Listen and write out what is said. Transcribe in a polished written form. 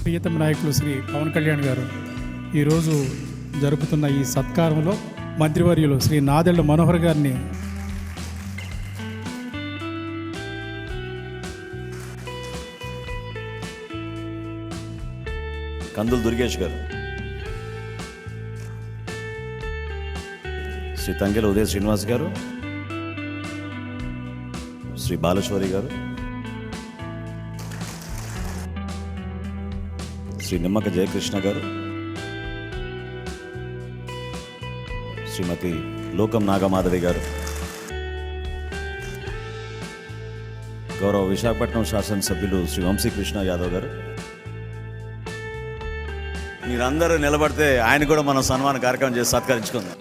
ప్రియతమ నాయకులు శ్రీ పవన్ కళ్యాణ్ గారు ఈరోజు జరుపుతున్న ఈ సత్కారంలో మంత్రివర్యులు శ్రీ నాదెళ్ల మనోహర్ గారిని కందులు దుర్గేష్ గారు, శ్రీ తంగెల ఉదయ శ్రీనివాస్ గారు, శ్రీ బాలేశ్వరి గారు, శ్రీ నిమ్మక జయకృష్ణ గారు, శ్రీమతి లోకం నాగమాధవి గారు, గౌరవ విశాఖపట్నం శాసనసభ్యులు శ్రీ వంశీకృష్ణ యాదవ్ గారు. మీరందరూ నిలబడితే ఆయన కూడా మనం సన్మాన కార్యక్రమం చేసి సత్కరించుకుందాం.